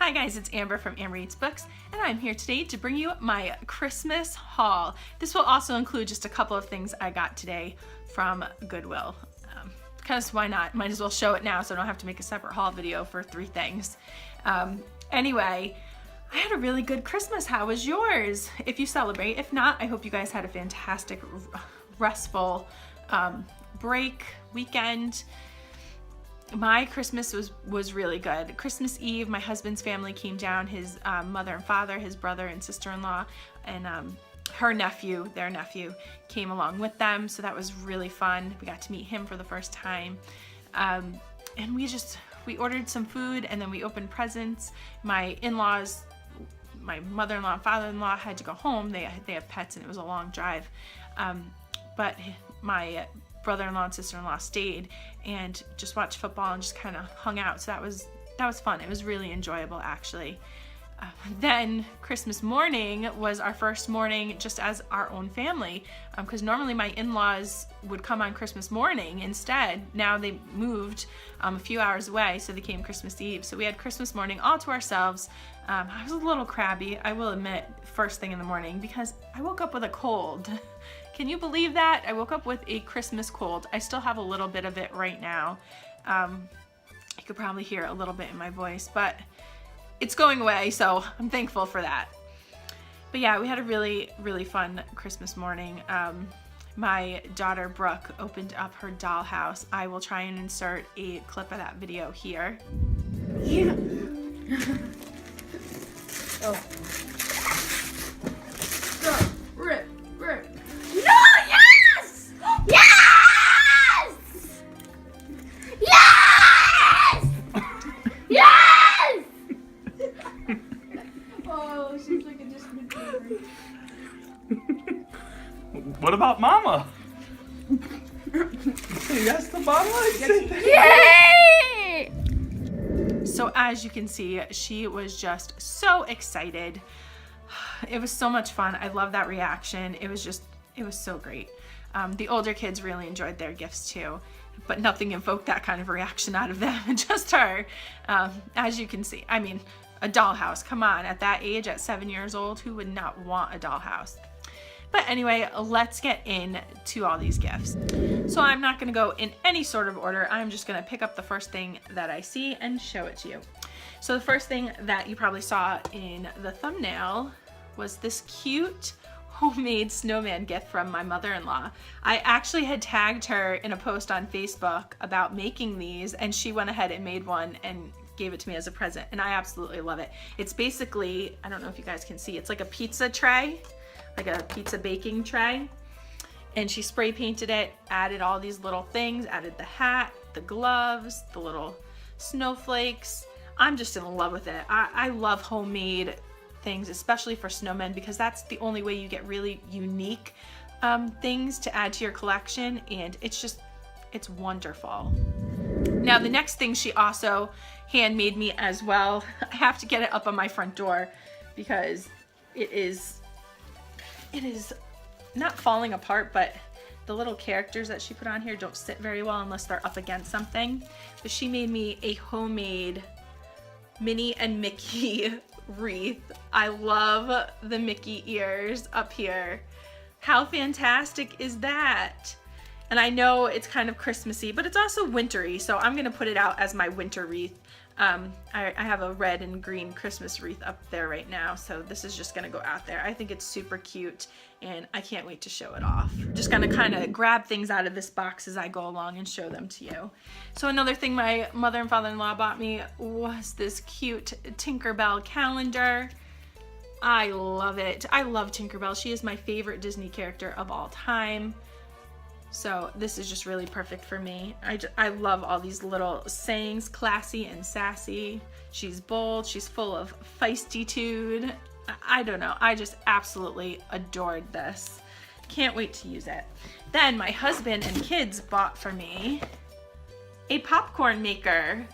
Hi guys, it's Amber from Amber Eats Books, and I'm here today to bring you my Christmas haul. This will also include just a couple of things I got today from Goodwill. Because why not? Might as well show it now so I don't have to make a separate haul video for 3 things. Anyway, I had a really good Christmas. How was yours? If you celebrate. If not, I hope you guys had a fantastic, restful break, weekend. My Christmas was really good. Christmas Eve, my husband's family came down, his mother and father, his brother and sister-in-law, and their nephew came along with them, so that was really fun. We got to meet him for the first time. And we ordered some food, and then we opened presents. My in-laws, my mother-in-law and father-in-law had to go home. They have pets, and it was a long drive. But my brother-in-law and sister-in-law stayed and just watched football and just kind of hung out. So that was fun. It was really enjoyable, actually. Then Christmas morning was our first morning just as our own family, because normally my in-laws would come on Christmas morning instead. Now they moved a few hours away, so they came Christmas Eve. So we had Christmas morning all to ourselves. I was a little crabby, I will admit, first thing in the morning because I woke up with a cold. Can you believe that? I woke up with a Christmas cold. I still have a little bit of it right now. You could probably hear a little bit in my voice, but it's going away, so I'm thankful for that. But yeah, we had a really, really fun Christmas morning. My daughter Brooke opened up her dollhouse. I will try and insert a clip of that video here. Yeah. Oh. Go, rip. No! Yes! Yes! Yes! Yes! Oh, she's like a distant neighbor. What about Mama? Yes, the Mama. Yay! So as you can see, she was just so excited. It was so much fun. I love that reaction. It was so great. The older kids really enjoyed their gifts too, but nothing evoked that kind of reaction out of them, just her. As you can see, I mean, a dollhouse, come on, at that age, at 7 years old, who would not want a dollhouse? But anyway, let's get into all these gifts. So I'm not gonna go in any sort of order. I'm just gonna pick up the first thing that I see and show it to you. So the first thing that you probably saw in the thumbnail was this cute homemade snowman gift from my mother-in-law. I actually had tagged her in a post on Facebook about making these, and she went ahead and made one and gave it to me as a present, and I absolutely love it. It's basically, I don't know if you guys can see, it's like a pizza tray, like a pizza baking tray, and she spray painted it, added all these little things, added the hat, the gloves, the little snowflakes. I'm just in love with it. I love homemade things, especially for snowmen, because that's the only way you get really unique things to add to your collection, and it's wonderful. Now the next thing she also handmade me as well. I have to get it up on my front door because it is not falling apart, but the little characters that she put on here don't sit very well unless they're up against something. But she made me a homemade Minnie and Mickey wreath. I love the Mickey ears up here. How fantastic is that? And I know it's kind of Christmassy, but it's also wintry, so I'm gonna put it out as my winter wreath. I have a red and green Christmas wreath up there right now, so this is just gonna go out there. I think it's super cute, and I can't wait to show it off. Just gonna kind of grab things out of this box as I go along and show them to you. So another thing my mother and father-in-law bought me was this cute Tinkerbell calendar. I love it. I love Tinkerbell. She is my favorite Disney character of all time. So this is just really perfect for me. I love all these little sayings, classy and sassy. She's bold, she's full of feisty-tude. I don't know, I just absolutely adored this. Can't wait to use it. Then my husband and kids bought for me a popcorn maker.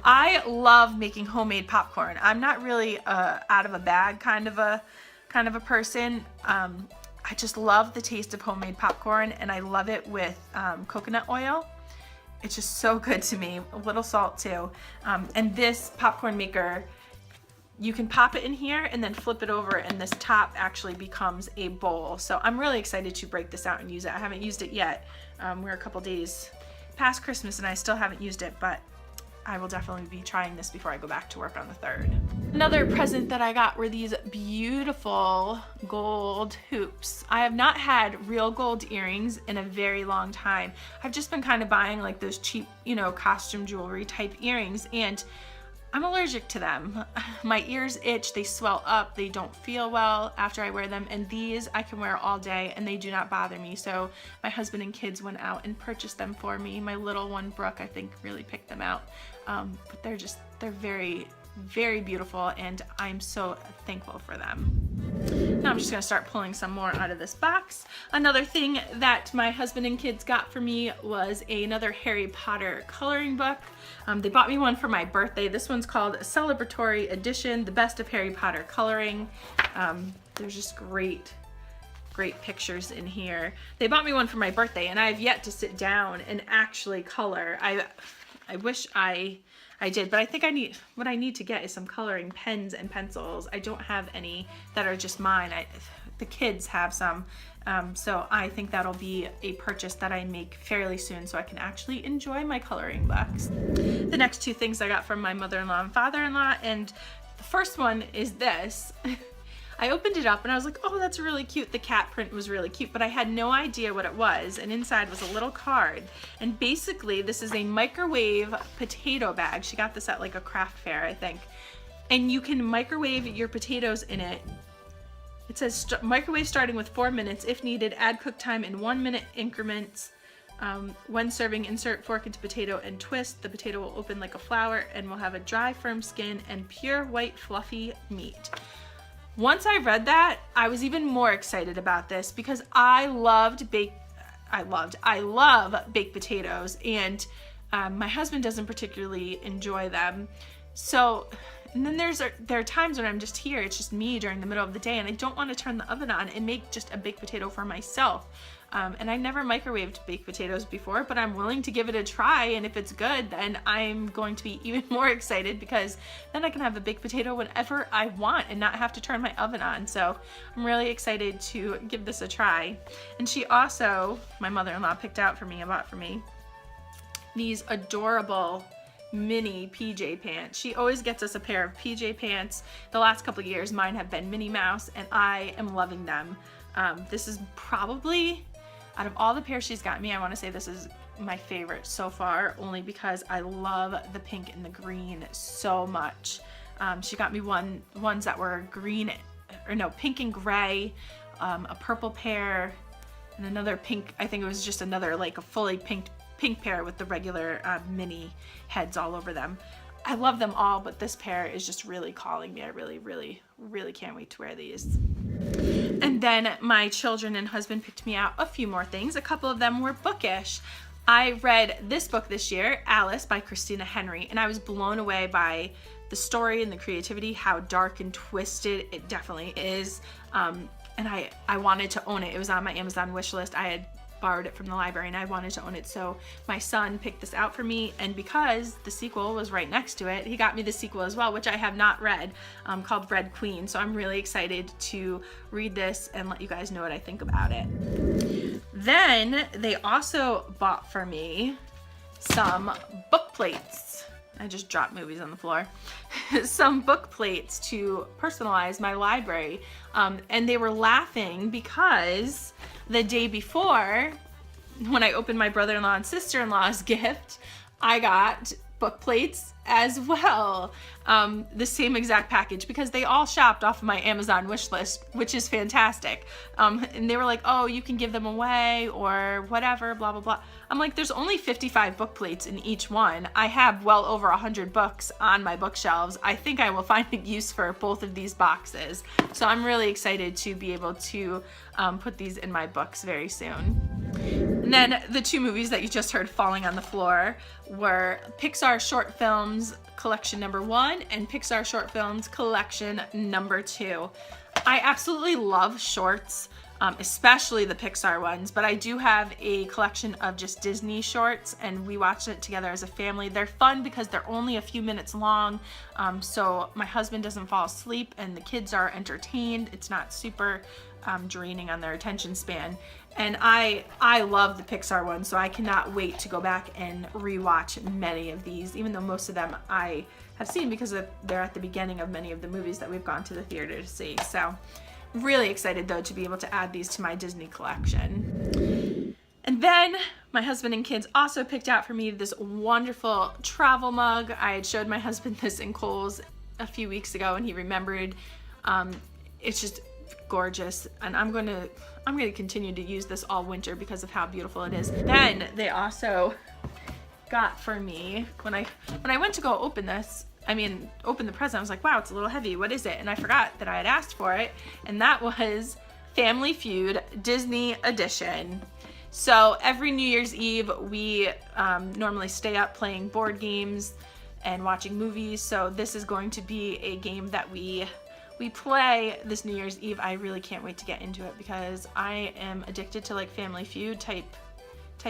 I love making homemade popcorn. I'm not really out of a bag kind of a person. I just love the taste of homemade popcorn, and I love it with coconut oil. It's just so good to me. A little salt too. And this popcorn maker you can pop it in here and then flip it over, and this top actually becomes a bowl. So I'm really excited to break this out and use it. I haven't used it yet. We're a couple days past Christmas and I still haven't used it, but I will definitely be trying this before I go back to work on the 3rd. Another present that I got were these beautiful gold hoops. I have not had real gold earrings in a very long time. I've just been kind of buying like those cheap, you know, costume jewelry type earrings, and I'm allergic to them. My ears itch, they swell up, they don't feel well after I wear them, and these I can wear all day and they do not bother me. So my husband and kids went out and purchased them for me. My little one, Brooke, I think really picked them out. But they're very, very beautiful, and I'm so thankful for them. Now I'm just gonna start pulling some more out of this box. Another thing that my husband and kids got for me was another Harry Potter coloring book. They bought me one for my birthday. This one's called Celebratory Edition, The Best of Harry Potter Coloring. There's just great pictures in here. They bought me one for my birthday, and I have yet to sit down and actually color. I wish I did, but I think what I need to get is some coloring pens and pencils. I don't have any that are just mine. The kids have some, so I think that'll be a purchase that I make fairly soon so I can actually enjoy my coloring books. The next two things I got from my mother-in-law and father-in-law, and the first one is this. I opened it up and I was like, oh, that's really cute. The cat print was really cute, but I had no idea what it was. And inside was a little card. And basically this is a microwave potato bag. She got this at like a craft fair, I think. And you can microwave your potatoes in it. It says microwave starting with 4 minutes. If needed, add cook time in 1 minute increments. When serving, insert fork into potato and twist. The potato will open like a flower and will have a dry, firm skin and pure white, fluffy meat. Once I read that, I was even more excited about this because I love baked potatoes, and my husband doesn't particularly enjoy them. So, and then there are times when I'm just here, it's just me during the middle of the day, and I don't want to turn the oven on and make just a baked potato for myself. And I never microwaved baked potatoes before, but I'm willing to give it a try, and if it's good, then I'm going to be even more excited because then I can have a baked potato whenever I want and not have to turn my oven on. So I'm really excited to give this a try. And she also, my mother-in-law, bought for me these adorable Minnie PJ pants. She always gets us a pair of PJ pants. The last couple of years mine have been Minnie Mouse, and I am loving them. This is probably, out of all the pairs she's got me, I want to say this is my favorite so far, only because I love the pink and the green so much. She got me ones that were pink and gray, a purple pair, and another pink. I think it was just another like a fully pink pair with the regular Minnie heads all over them. I love them all, but this pair is just really calling me. I really, really, really can't wait to wear these. And then my children and husband picked me out a few more things. A couple of them were bookish. I read this book this year, Alice by Christina Henry, and I was blown away by the story and the creativity, how dark and twisted it definitely is. And I wanted to own it. It was on my Amazon wish list. I had borrowed it from the library and I wanted to own it, so my son picked this out for me, and because the sequel was right next to it, he got me the sequel as well, which I have not read, called Red Queen. So I'm really excited to read this and let you guys know what I think about it. Then they also bought for me some book plates. I just dropped movies on the floor. Some book plates to personalize my library, and they were laughing because the day before, when I opened my brother-in-law and sister-in-law's gift, I got book plates as well. The same exact package, because they all shopped off of my Amazon wish list, which is fantastic. And they were like, oh, you can give them away or whatever, blah, blah, blah. I'm like, there's only 55 book plates in each one. I have well over 100 books on my bookshelves. I think I will find a use for both of these boxes. So I'm really excited to be able to put these in my books very soon. And then the two movies that you just heard falling on the floor were Pixar Short Films Collection number 1 and Pixar Short Films Collection number 2. I absolutely love shorts. especially the Pixar ones, but I do have a collection of just Disney shorts, and we watched it together as a family. They're fun because they're only a few minutes long, so my husband doesn't fall asleep and the kids are entertained. It's not super draining on their attention span. And I love the Pixar ones, so I cannot wait to go back and rewatch many of these, even though most of them I have seen because they're at the beginning of many of the movies that we've gone to the theater to see. So really excited though to be able to add these to my Disney collection. And then my husband and kids also picked out for me this wonderful travel mug. I had showed my husband this in Kohl's a few weeks ago and he remembered. It's just gorgeous, and I'm gonna continue to use this all winter because of how beautiful it is. Then they also got for me, when I went to go open the present, I was like, wow, it's a little heavy. What is it? And I forgot that I had asked for it, and that was Family Feud Disney Edition. So every New Year's Eve, we normally stay up playing board games and watching movies. So this is going to be a game that we play this New Year's Eve. I really can't wait to get into it because I am addicted to like Family Feud type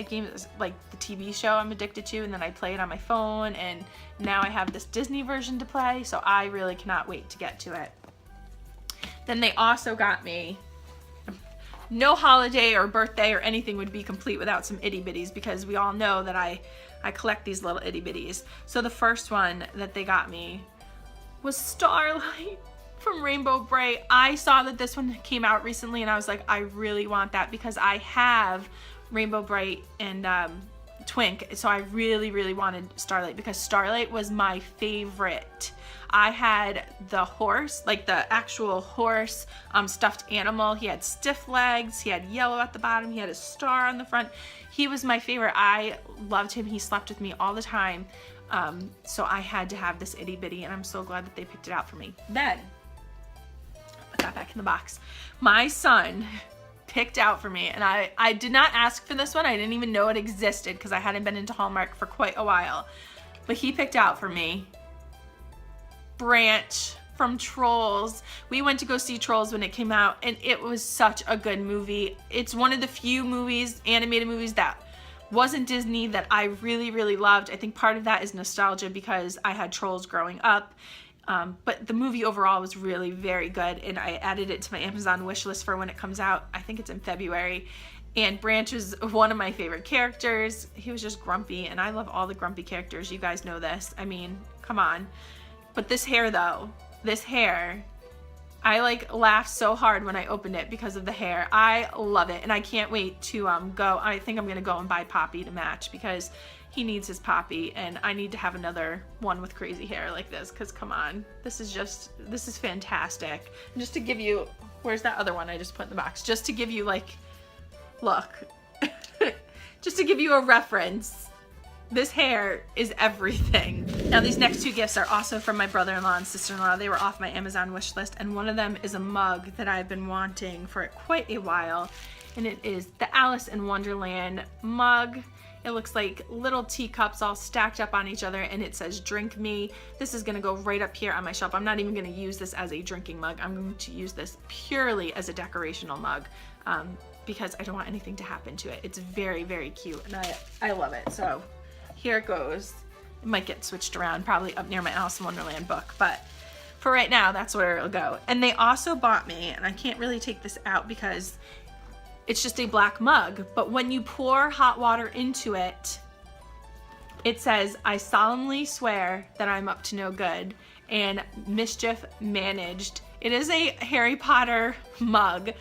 games, like the TV show I'm addicted to, and then I play it on my phone, and now I have this Disney version to play, so I really cannot wait to get to it. Then they also got me, no holiday or birthday or anything would be complete without some itty bitties, because we all know that I collect these little itty bitties. So the first one that they got me was Starlight from Rainbow Bright. I saw that this one came out recently and I was like, I really want that because I have Rainbow Bright and Twink, so I really wanted Starlight because Starlight was my favorite. I had the horse, like the actual horse stuffed animal. He had stiff legs, he had yellow at the bottom, he had a star on the front. He was my favorite. I loved him. He slept with me all the time. So I had to have this itty bitty, and I'm so glad that they picked it out for me. Then put that back in the box. My son picked out for me, and I did not ask for this one. I didn't even know it existed because I hadn't been into Hallmark for quite a while. But he picked out for me Branch from Trolls. We went to go see Trolls when it came out, and it was such a good movie. It's one of the few movies, animated movies, that wasn't Disney that I really loved. I think part of that is nostalgia because I had Trolls growing up. But the movie overall was really very good, and I added it to my Amazon wish list for when it comes out. I think it's in February. And Branch is one of my favorite characters. He was just grumpy, and I love all the grumpy characters. You guys know this. I mean, come on. But this hair though, I like laughed so hard when I opened it because of the hair. I love it, and I can't wait to go. I think I'm gonna go and buy Poppy to match because he needs his Poppy, and I need to have another one with crazy hair like this because come on, this is fantastic. And just to give you, where's that other one I just put in the box? Just to give you like, look, just to give you a reference. This hair is everything. Now these next two gifts are also from my brother-in-law and sister-in-law. They were off my Amazon wish list, and one of them is a mug that I've been wanting for quite a while, and it is the Alice in Wonderland mug. It looks like little teacups all stacked up on each other, and it says drink me. This is gonna go right up here on my shelf. I'm not even gonna use this as a drinking mug. I'm going to use this purely as a decorational mug because I don't want anything to happen to it. It's very cute, and I love it. So here it goes. It might get switched around, probably up near my Alice in Wonderland book, but for right now, that's where it'll go. And they also bought me, and I can't really take this out because it's just a black mug, but when you pour hot water into it, it says, I solemnly swear that I'm up to no good and mischief managed. It is a Harry Potter mug.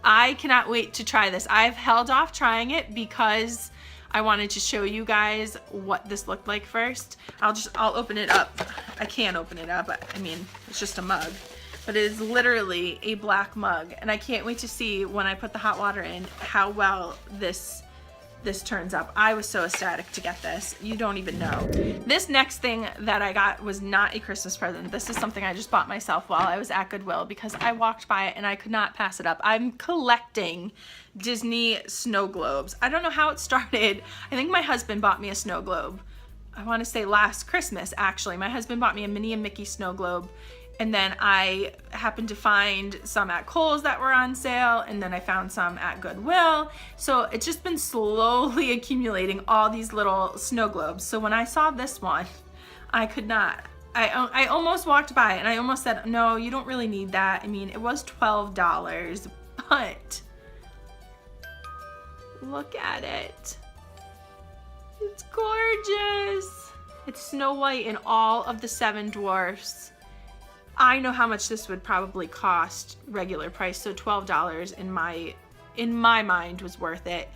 I cannot wait to try this. I've held off trying it because I wanted to show you guys what this looked like first. I'll open it up. I can't open it up. I mean, it's just a mug. But it is literally a black mug, and I can't wait to see when I put the hot water in how well this turns up. I was so ecstatic to get this. You don't even know. This next thing that I got was not a Christmas present. This is something I just bought myself while I was at Goodwill because I walked by it and I could not pass it up. I'm collecting Disney snow globes. I don't know how it started. I think my husband bought me a snow globe. I want to say last Christmas, actually. My husband bought me a Minnie and Mickey snow globe, And then I happened to find some at Kohl's that were on sale, and then I found some at Goodwill. So it's just been slowly accumulating all these little snow globes. So when I saw this one, I could not. I almost walked by and I almost said, no, you don't really need that. I mean, it was $12, but look at it. It's gorgeous. It's Snow White and all of the 7 dwarfs. I know how much this would probably cost regular price, so $12 in my mind was worth it.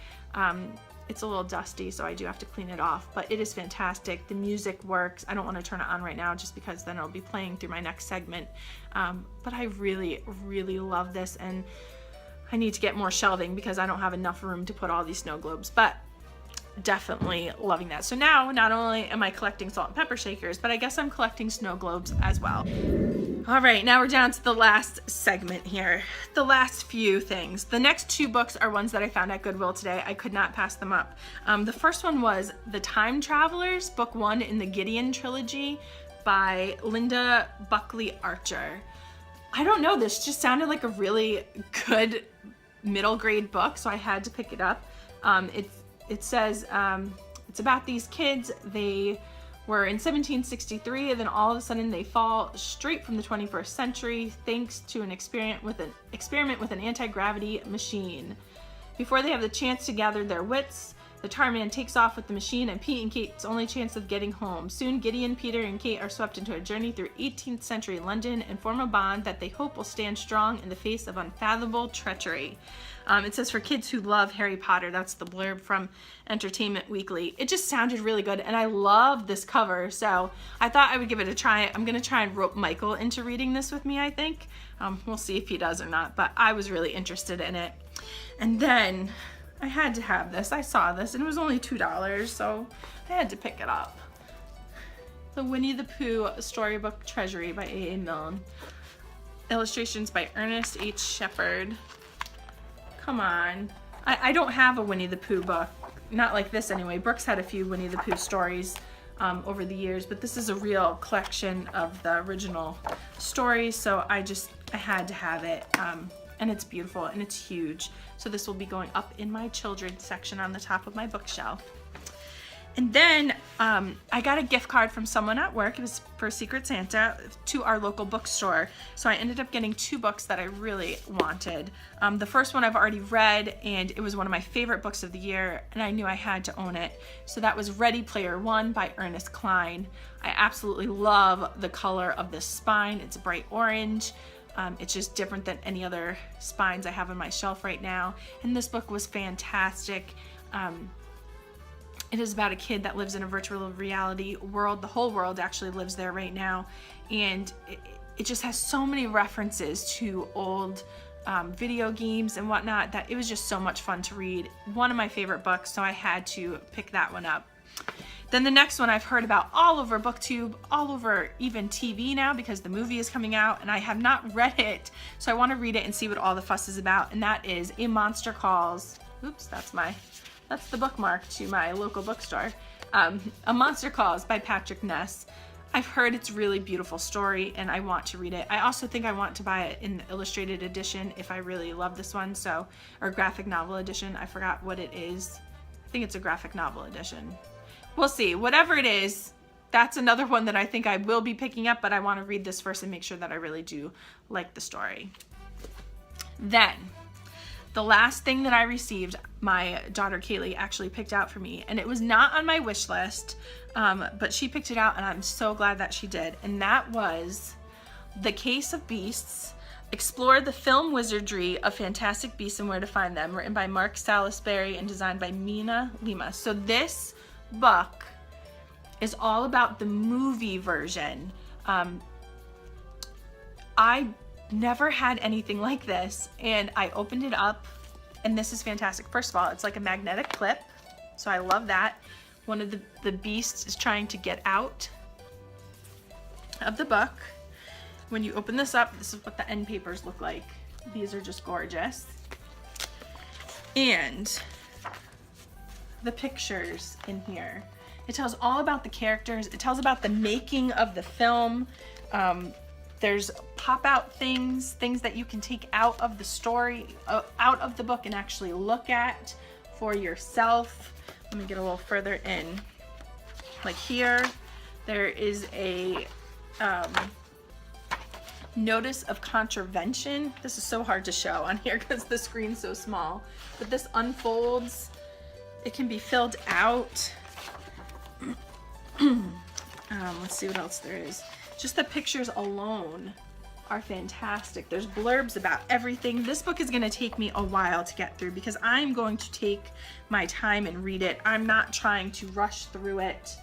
It's a little dusty, so I do have to clean it off, but it is fantastic. The music works. I don't want to turn it on right now just because then it'll be playing through my next segment. But I really, really love this, and I need to get more shelving because I don't have enough room to put all these snow globes, but definitely loving that. So now not only am I collecting salt and pepper shakers, but I guess I'm collecting snow globes as well. All right, now we're down to the last segment here. The last few things. The next 2 books are ones that I found at Goodwill today. I could not pass them up. The first one was The Time Travelers, book 1 in the Gideon trilogy by Linda Buckley Archer. I don't know, this just sounded like a really good middle grade book, so I had to pick it up. It says it's about these kids. They were in 1763, and then all of a sudden they fall straight from the 21st century thanks to an experiment with an anti-gravity machine. Before they have the chance to gather their wits, the tar man takes off with the machine and Pete and Kate's only chance of getting home. Soon Gideon, Peter, and Kate are swept into a journey through 18th century London and form a bond that they hope will stand strong in the face of unfathomable treachery. It says for kids who love Harry Potter. That's the blurb from Entertainment Weekly. It just sounded really good, and I love this cover, so I thought I would give it a try. I'm going to try and rope Michael into reading this with me, I think. We'll see if he does or not, but I was really interested in it. And then I had to have this. I saw this, and it was only $2, so I had to pick it up. The Winnie the Pooh Storybook Treasury by A.A. Milne. Illustrations by Ernest H. Shepard. Come on. I don't have a Winnie the Pooh book. Not like this anyway. Brooks had a few Winnie the Pooh stories over the years, but this is a real collection of the original stories, so I had to have it. And it's beautiful and it's huge. So this will be going up in my children's section on the top of my bookshelf. And then I got a gift card from someone at work. It was for Secret Santa to our local bookstore. So I ended up getting 2 books that I really wanted. The first one I've already read, and it was one of my favorite books of the year, and I knew I had to own it. So that was Ready Player One by Ernest Cline. I absolutely love the color of this spine. It's bright orange. It's just different than any other spines I have on my shelf right now. And this book was fantastic. It is about a kid that lives in a virtual reality world. The whole world actually lives there right now. And it just has so many references to old video games and whatnot that it was just so much fun to read. One of my favorite books, so I had to pick that one up. Then the next one I've heard about all over BookTube, all over even TV now because the movie is coming out and I have not read it. So I want to read it and see what all the fuss is about. And that is A Monster Calls. Oops, that's the bookmark to my local bookstore. A Monster Calls by Patrick Ness. I've heard it's a really beautiful story and I want to read it. I also think I want to buy it in the illustrated edition if I really love this one, or graphic novel edition. I forgot what it is. I think it's a graphic novel edition. We'll see. Whatever it is, that's another one that I think I will be picking up, but I want to read this first and make sure that I really do like the story. Then, the last thing that I received, my daughter Kaylee actually picked out for me, and it was not on my wish list, but she picked it out and I'm so glad that she did. And that was The Case of Beasts, Explore the Film Wizardry of Fantastic Beasts and Where to Find Them, written by Mark Salisbury and designed by Mina Lima. So this book is all about the movie version. I never had anything like this, and I opened it up, and this is fantastic. First of all, it's like a magnetic clip, so I love that. One of the beasts is trying to get out of the book. When you open this up, this is what the end papers look like. These are just gorgeous. And the pictures in here. It tells all about the characters. It tells about the making of the film. There's pop-out things that you can take out of the story, out of the book and actually look at for yourself. Let me get a little further in. Like here, there is a notice of contravention. This is so hard to show on here because the screen's so small, but this unfolds. It can be filled out. Let's see what else there is. Just the pictures alone are fantastic. There's blurbs about everything. This book is going to take me a while to get through because I'm going to take my time and read it. I'm not trying to rush through it.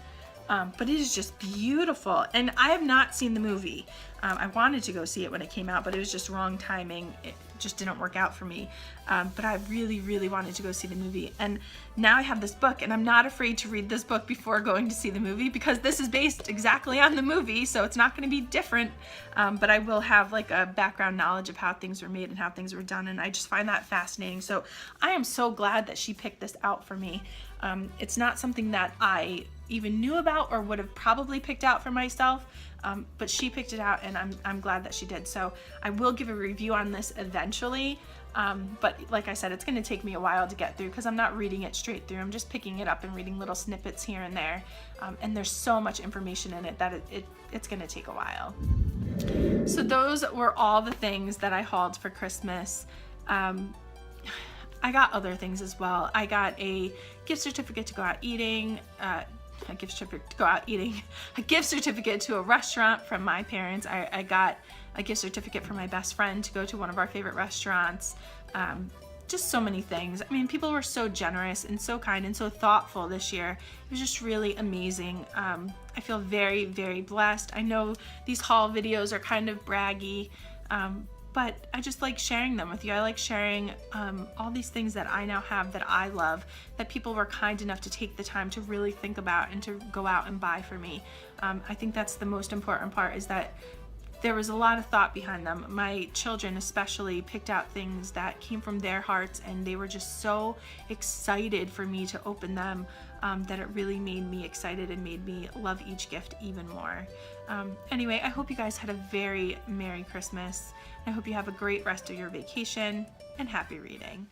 But it is just beautiful. And I have not seen the movie. I wanted to go see it when it came out, but it was just wrong timing. It just didn't work out for me. But I really, really wanted to go see the movie. And now I have this book, and I'm not afraid to read this book before going to see the movie because this is based exactly on the movie, so it's not going to be different. But I will have like a background knowledge of how things were made and how things were done, and I just find that fascinating. So I am so glad that she picked this out for me. It's not something that I even knew about or would have probably picked out for myself, but she picked it out, and I'm glad that she did. So I will give a review on this eventually, but like I said, it's going to take me a while to get through because I'm not reading it straight through. I'm just picking it up and reading little snippets here and there, and there's so much information in it that it's going to take a while. So those were all the things that I hauled for Christmas. I got other things as well. I got a gift certificate to go out eating, a gift certificate to a restaurant from my parents. I got a gift certificate for my best friend to go to one of our favorite restaurants. Just so many things. I mean, people were so generous and so kind and so thoughtful this year. It was just really amazing. I feel very, very blessed. I know these haul videos are kind of braggy, but I just like sharing them with you. I like sharing all these things that I now have that I love, that people were kind enough to take the time to really think about and to go out and buy for me. I think that's the most important part, is that there was a lot of thought behind them. My children especially picked out things that came from their hearts, and they were just so excited for me to open them that it really made me excited and made me love each gift even more. Anyway, I hope you guys had a very Merry Christmas. I hope you have a great rest of your vacation, and happy reading.